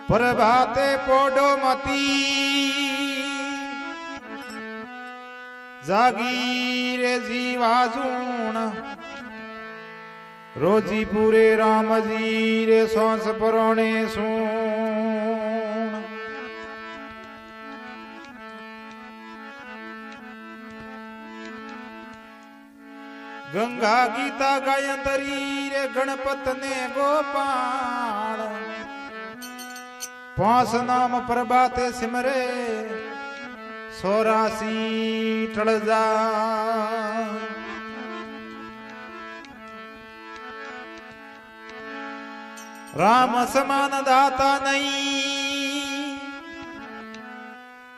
प्रभाते पोडो मती जागीरे जीवाजूण रोजी पूरे राम जी रे सांस परोणे सूण गंगा गीता गायत्री रे गणपत ने गोपाल पांच नाम प्रभाते सिमरे 84 टळजा राम समान दाता नहीं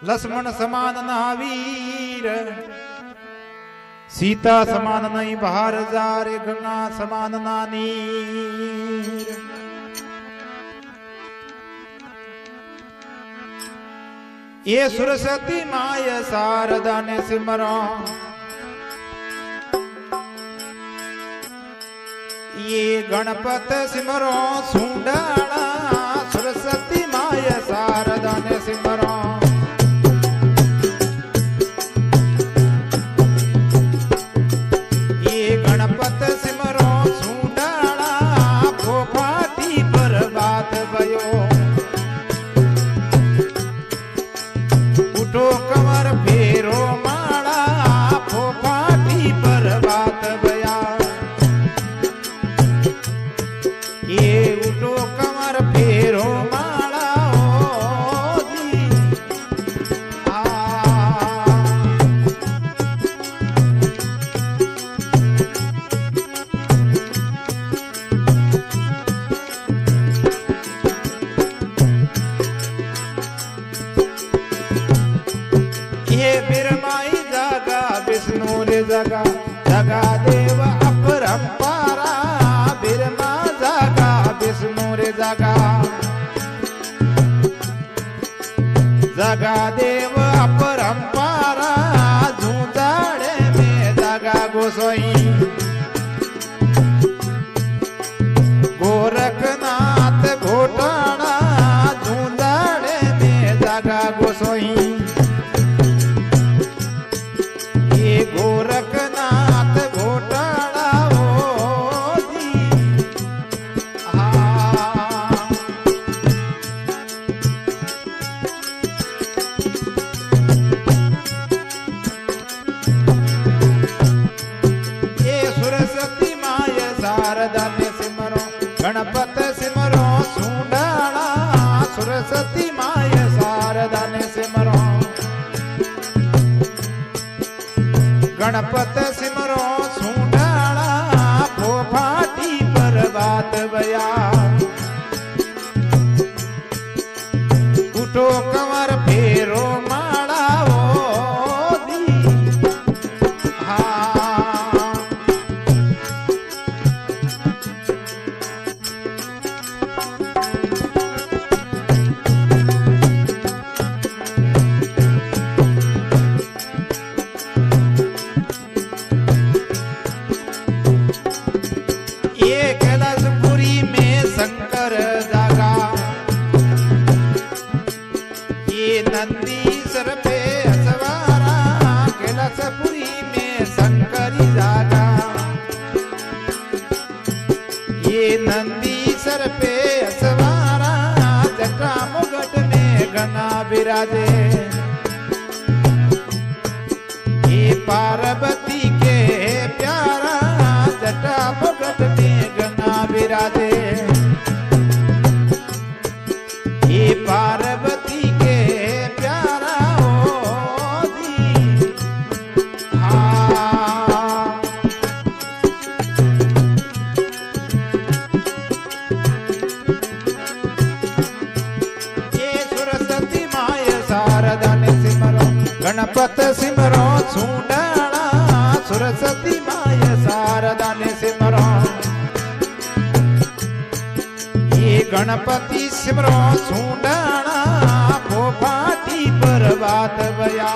लक्ष्मण समान नावीर सीता समान नहीं बाहर जा रे गंगा समान नानीर ये सरस्वती माय शारदा ने सिमरो ये गणपत सिमरो सुंडाणा सरस्वती माय शारदा ने सिमरो ये गणपत सिमरो सुंडाणा फोफाटी पर बात भयो उठो कमर फेरो माड़ा फोफाटी पर बात भया ये उठो कमर फेरो माड़ा ओ जी ये बिरमाई जागा विष्णु रे जगा जगा देव अपरंपारा बिरमा जागा विष्णु रे जगा जगा देव अपरंपारा झूठाड़े में जगा गोसाई गोरखनाथ घोटाड़ा झूठाड़े में जगा गोसाई गोरखनाथ घोटाड़ा हो जी ये सरस्वती माय शारदा ने सिमरो गणपत सिमरो सुंडाणा सरस्वती माय शारदा ने सिमरो गणपत सिमरो सुंडाणा फोफाटी पर बात बया उठो कमर फेरो माड़ा ओ दी कैलाशपुरी में शंकर जागा ये नंदी सर पे सवारा कैलाशपुरी में शंकर जागा ये नंदी सर पे सवारा जटा मुगट में गना विराजे ये पार्वती के प्यारा जटा मुगट में गंगा विराजे ये पार्वती के प्यारा हो दी ये सरस्वती माय शारदा ने सिमरो गणपत सिमरो सुंडाणा सरस्वती माय शारदा ने सिमरो ये गणपति सिमरो सुंडाणा फोफाटी पर बात बया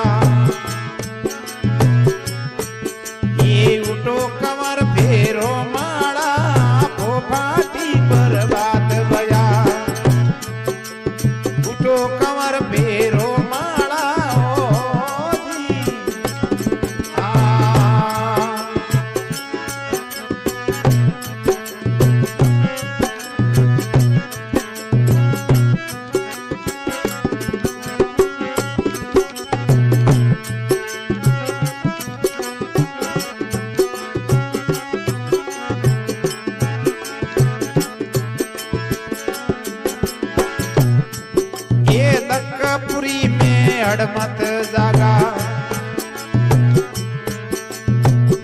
अड़मत जागा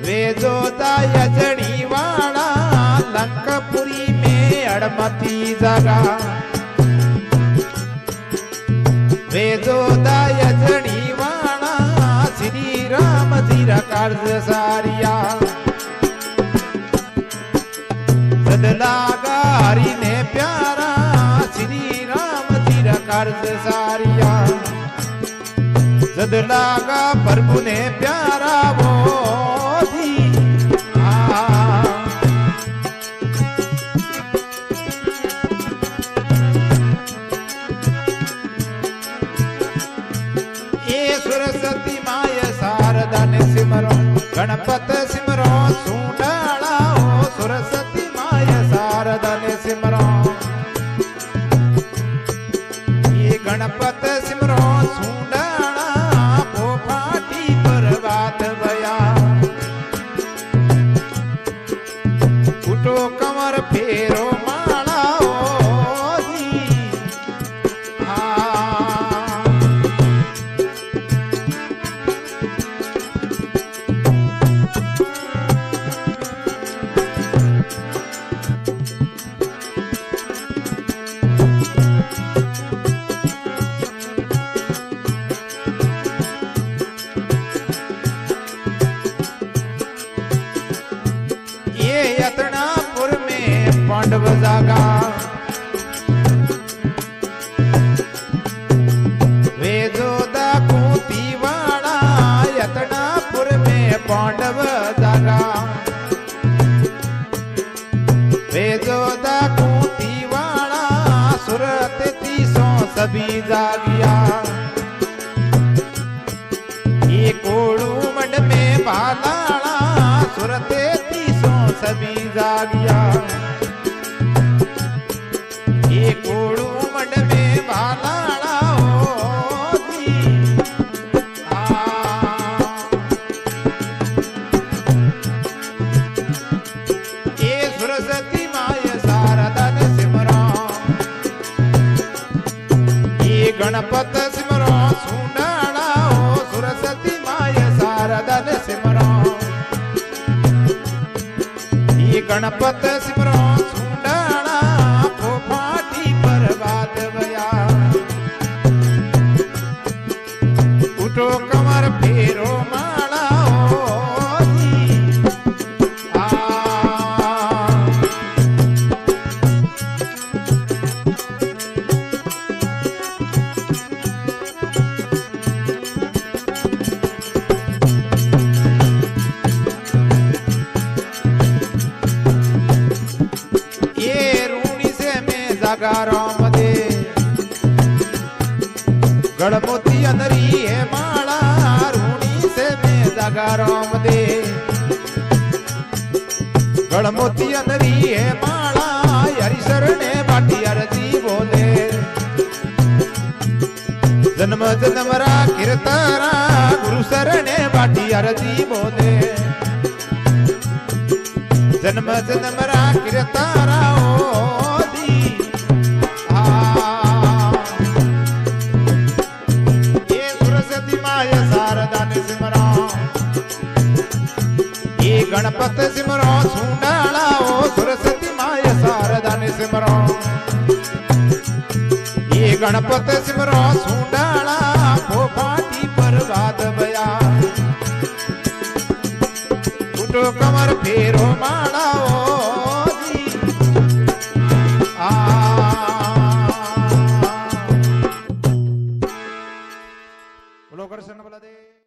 वे जोता यजनी वाला लंकापुरी में अड़मती जागा वे जोता यजनी वाला श्री राम जीरा कार्ज सारिया लागा हरि ने प्यारा श्री राम जीरा कार्ज सारिया जद लागा प्रभु ने प्यारा वो दी ये सरस्वती माय शारदा ने सिमरो गणपत सिमरो सूंडाला हो सरस्वती शारदा ने सिमरो ये गणपत सिमरो सूंडाणा पोपाटी पर बात बया उठो कमर फेरो माला ओधी यतनापुर में पांडव जागा वे जोदा कुंती वाला यतनापुर में पांडव जागा वे जोदा कुंती वाला सुरत तीसों सभी जागिया ये कोड़ू मड में बालाला सुरत सभी जागिया ये कोड़ू मंड में बालाड़ा होती ये सरस्वती माय शारदा ने सिमरो ये गणपत सिमरो सुंडाड़ा हो सरस्वती माय शारदा ने सिमरो गणपत सिमरो सुंडाणा पोपाटी पर बात बया उठो कमर फेरो माला ओधी राम दे गढ़मोती अंदरी है माला रूणी से में जागा राम दे गढ़मोती अंदरी है माला हरिशर ने बाटी अरजी बोले जन्म जन्म रा कीर्तरा गुरु सर ने बाटी अरजी बोले जन्म जन्म रा कीर्तरा गणपत सिमरो सुंडाला ओ सरस्वती माय शारदा ने सिमरो ये गणपत सिमरो सुंडाला पोपाटी पर बात बया उठो कमर फेरो माला ओधी बोलो कृष्ण बलदेव।